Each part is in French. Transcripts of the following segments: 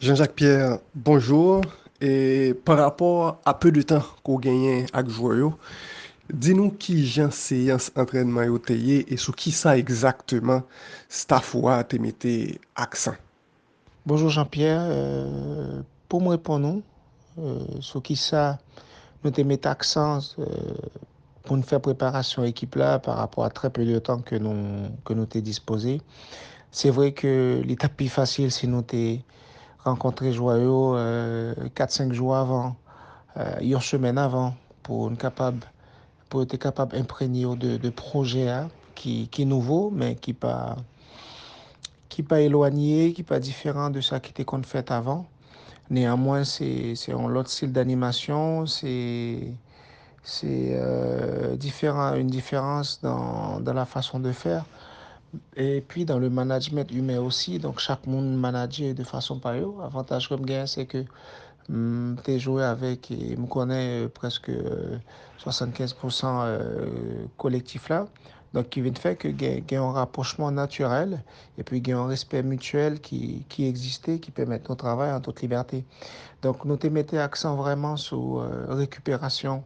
Jean-Jacques Pierre, bonjour. Et par rapport à peu de temps qu'on gagne avec joueur, dis-nous qui j'en séance entraînement yo teye et sur qui ça exactement staff ou a te mette accent. Bonjour Jean-Pierre, pour me répondre, sur qui ça, nous te met accent pour nous faire préparation équipe là par rapport à très peu de temps que nous t'ai disposé. C'est vrai que l'étape plus facile, c'est nous t'ai rencontré Joyau 4-5 jours avant, une semaine avant, pour être capable d'imprégner de projets hein, qui est nouveau, mais qui pas éloigné, qui pas différent de ça qui était qu'on fait avant. Néanmoins, c'est un autre style d'animation, c'est différent, une différence dans la façon de faire. Et puis dans le management humain aussi, donc chaque monde manage de façon pareille. Avantage comme gain, c'est que tu joué avec et me connais presque 75% collectif là. Donc, qui vient de faire que il y a un rapprochement naturel et puis il y a un respect mutuel qui existait, qui permet notre travail en toute liberté. Donc, nous te mettons accent vraiment sur récupération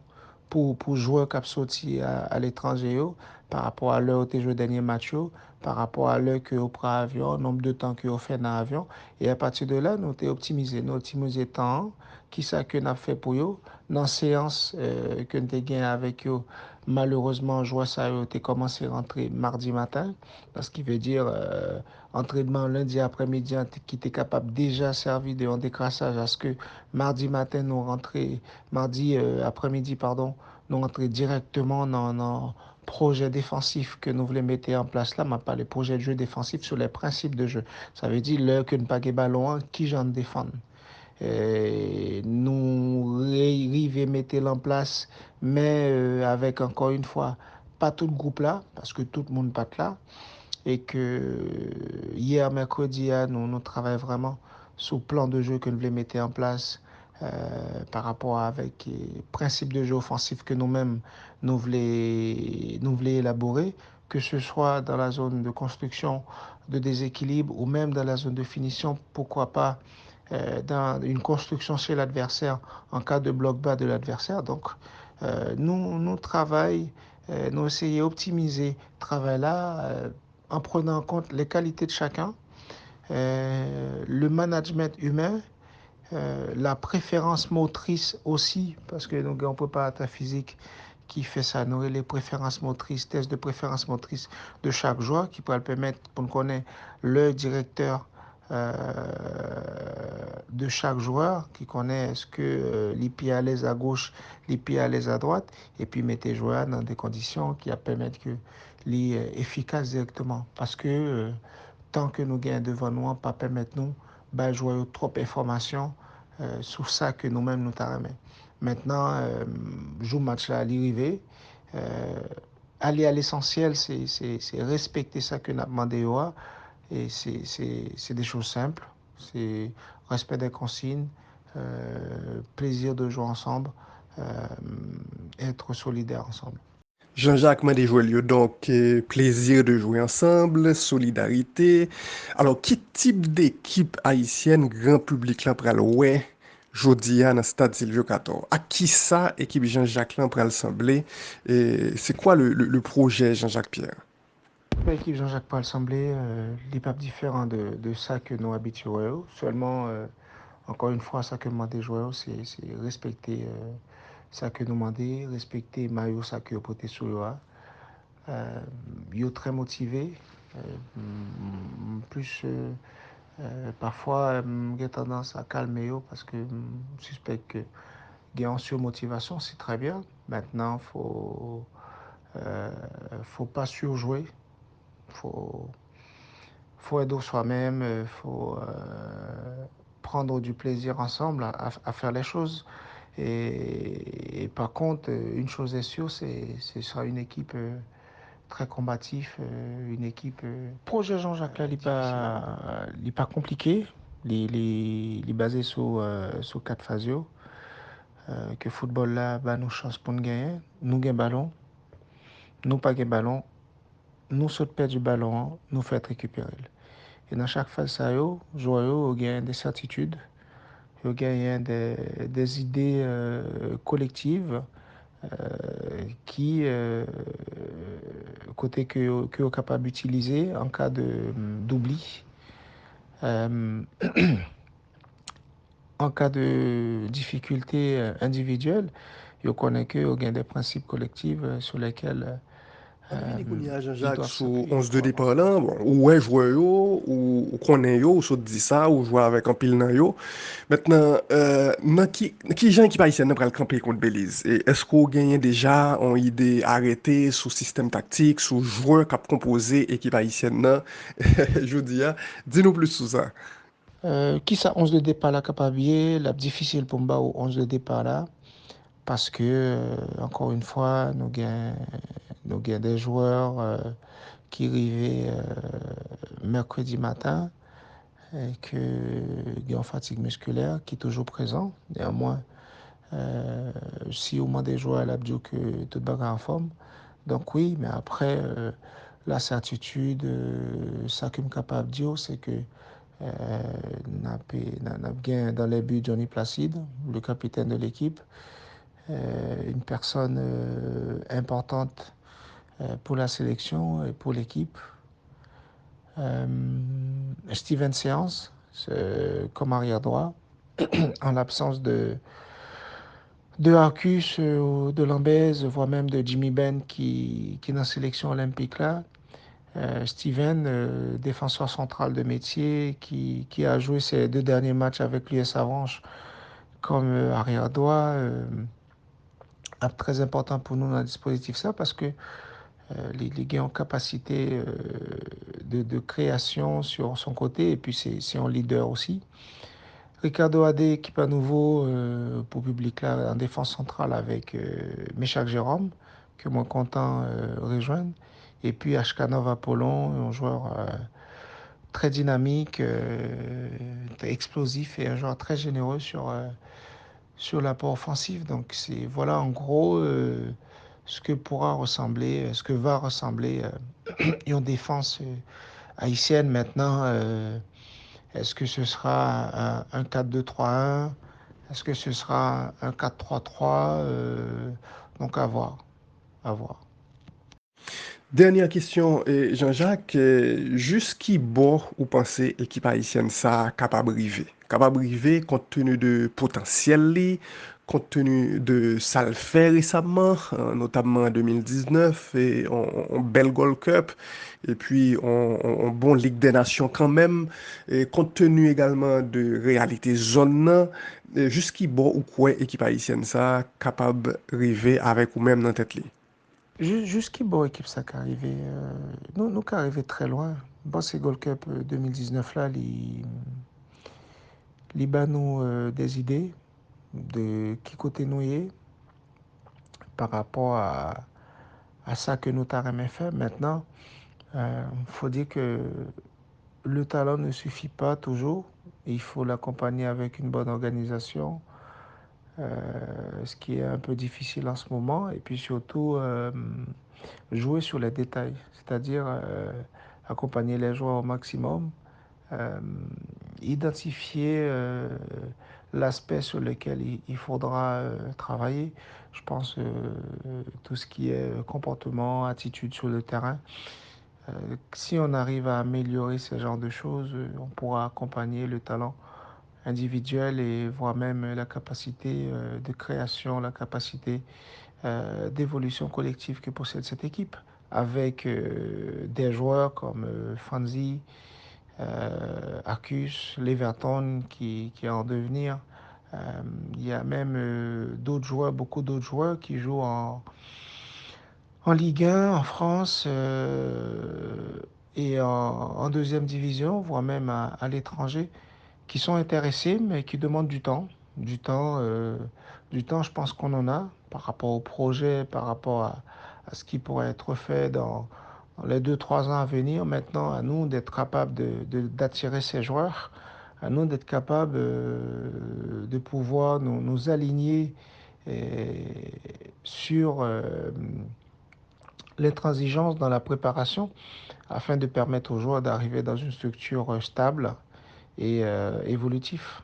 pour joueurs qui sont sortis à l'étranger par rapport à l'heure où joué dernier match, par rapport à l'heure que vous prenez avion, nombre de temps que vous fait dans l'avion. Et à partir de là, nous t'ai optimisé. Nous optimisé le temps qui ça que nous avons fait pour eux. Dans la séance que nous avons gagné avec eux, malheureusement, joueur ça a commencé à rentrer mardi matin. Ce qui veut dire entraînement lundi après-midi qui était capable déjà servi de un décrassage à ce que mardi matin nous rentrer, mardi après-midi, pardon, nous rentrer directement dans projet défensif que nous voulons mettre en place là, mais pas les projets de jeu défensif sur les principes de jeu. Ça veut dire là que ne pas ballon, qui j'en défend. Et nous arriver à mettre en place, mais avec encore une fois, pas tout le groupe là, parce que tout le monde pas là et que hier, mercredi, nous travaillons vraiment sur le plan de jeu que nous voulons mettre en place par rapport avec les principes de jeu offensif que nous-mêmes nous voulons élaborer, que ce soit dans la zone de construction de déséquilibre ou même dans la zone de finition, pourquoi pas dans une construction chez l'adversaire en cas de bloc bas de l'adversaire. Donc, nous travaillons, nous essayons d'optimiser le travail là en prenant en compte les qualités de chacun, le management humain, la préférence motrice aussi, parce que nous avons un préparateur physique qui fait ça, nous les préférences motrices, tests de préférence motrice de chaque joueur qui pourrait le permettre pour nous connaître le directeur de chaque joueur qui connaît est-ce que les pieds à l'aise à gauche, les pieds à l'aise à droite, et puis mettre les joueurs dans des conditions qui permettent que les efficaces directement. Parce que tant que nous gagnons devant nous, pas permettre nous de jouer trop d'informations sur ça que nous-mêmes nous t'arrêtons. Maintenant, joue match là à l'arrivée. Euh, aller à l'essentiel, c'est respecter ça que nous avons demandé. Et c'est des choses simples. C'est respect des consignes, plaisir de jouer ensemble, euh, être solidaire ensemble. Jean-Jacques m'a déjoué lieu donc plaisir de jouer ensemble, solidarité. Alors, qui type d'équipe haïtienne grand public là pral ouais Jodia dans stade Silvio 14? À qui ça équipe Jean-Jacques là pral sembler? Et c'est quoi le projet Jean-Jacques Pierre? L'équipe Jean-Jacques Paul semblait les papes différents de ça que nous habituons. Seulement, encore une fois, ça que demandé joueurs, c'est respecter ça que nous demandé, respecter Mario, ça que porté sur eux. Ils sont très motivés. Plus parfois, j'ai tendance à calmer eux parce que je suspecte que gain en surmotivation, c'est très bien. Maintenant, faut pas surjouer. Faut faut aider soi-même, il faut prendre du plaisir ensemble à faire les choses. Et par contre, une chose est sûre, ce sera une équipe très combative, une équipe. Projet Jean-Jacques là, il n'est pas compliqué. Il est basé sur quatre phases. Que football là, bah, nous chance pour nous gagner. Nous gagnons ballon, nous pas gagnons ballon, nous saute perdre du ballon, nous fait récupérer. Et dans chaque phase, ça, joueur gagne des certitudes, il gagne des idées collectives qui, côté que est capable d'utiliser en cas d'oubli. Euh, En cas de difficulté individuelle, je connais qu'il y a des principes collectifs sur lesquels Anvini koun ya ils Jean-Jacques doivent sou s'appuyer 11 de pour départ avancer. lan, bon, ou wè jwè yo, ou konen yo, ou sot di sa, ou jwè avèk an pil nan yo. Mètnen, nan ki jan ki pa isen nan pral kampe kont Belize? E esko genyen deja an ide arete sou sistem taktik, sou jwè kap kompose ekip isen nan? Jodi ya, di nou plus sou sa. Qui ça 11 de départ là capable la difficile pour moi au 11 de départ là parce que encore une fois nous gain des joueurs qui arrivaient mercredi matin et que il y a une fatigue musculaire qui est toujours présent. Néanmoins, si au moins des joueurs à dit que tout le en forme, donc oui, mais après la certitude, ça que je suis capable de dire, c'est que n'a bien dans les buts Johnny Placide, le capitaine de l'équipe, une personne importante pour la sélection et pour l'équipe. Steven Séance, comme arrière droit, en l'absence de Arcus, de Lambez, voire même de Jimmy Ben qui est dans la sélection olympique là. Steven, défenseur central de métier, qui a joué ses 2 derniers matchs avec l'US Avranches comme arrière droit, très important pour nous dans le dispositif ça parce que les gars ont capacité de création sur son côté et puis c'est un leader aussi. Ricardo Adé, équipe à nouveau pour public là en défense centrale avec Méchac Jérôme, que moi content rejoindre. Et puis Ashkanov Apollon, un joueur très dynamique, explosif et un joueur très généreux sur l'apport offensif. Donc c'est voilà en gros ce que pourra ressembler, ce que va ressembler une défense haïtienne maintenant. Est-ce que ce sera un 4-2-3-1? Est-ce que ce sera un 4-3-3? Donc à voir, à voir. Dernière question, Jean-Jacques, jusqu'y bo ou pense ekip Haïtien sa kapab rive? Kapab rive kont tenu de potentiel li, kont tenu de sa l fè resamman, notamman en 2019, et on bel Gold Cup, et puis on bon Ligue des Nations quand même, et kont tenu également de réalité zone nan, jusqu'y bo ou kwe ekip Haïtien sa kapab rive avek ou même nan tèt li? Jusqu'à bon équipe ça qui arrivé, nous qui arrivé très loin. Bon, c'est Gold Cup 2019 là, les nous des idées de qui côté nous y est par rapport à ça que nous t'avons fait. Maintenant, faut dire que le talent ne suffit pas toujours. Il faut l'accompagner avec une bonne organisation, ce qui est un peu difficile en ce moment. Et puis surtout, jouer sur les détails, c'est-à-dire accompagner les joueurs au maximum, euh, identifier l'aspect sur lequel il faudra travailler. Je pense tout ce qui est comportement, attitude sur le terrain. Si on arrive à améliorer ce genre de choses, on pourra accompagner le talent individuel et voire même la capacité de création, la capacité d'évolution collective que possède cette équipe, avec des joueurs comme Fanzi, Arcus, Leverton qui est en devenir. Euh, Il y a même d'autres joueurs, beaucoup d'autres joueurs qui jouent en Ligue 1, en France et en deuxième division, voire même à l'étranger, qui sont intéressés, mais qui demandent du temps. Du temps, du temps, je pense qu'on en a par rapport au projet, par rapport à ce qui pourrait être fait dans les 2, 3 ans à venir. Maintenant, à nous d'être capables d'attirer ces joueurs, à nous d'être capables de pouvoir nous aligner sur l'intransigeance dans la préparation afin de permettre aux joueurs d'arriver dans une structure stable et évolutive.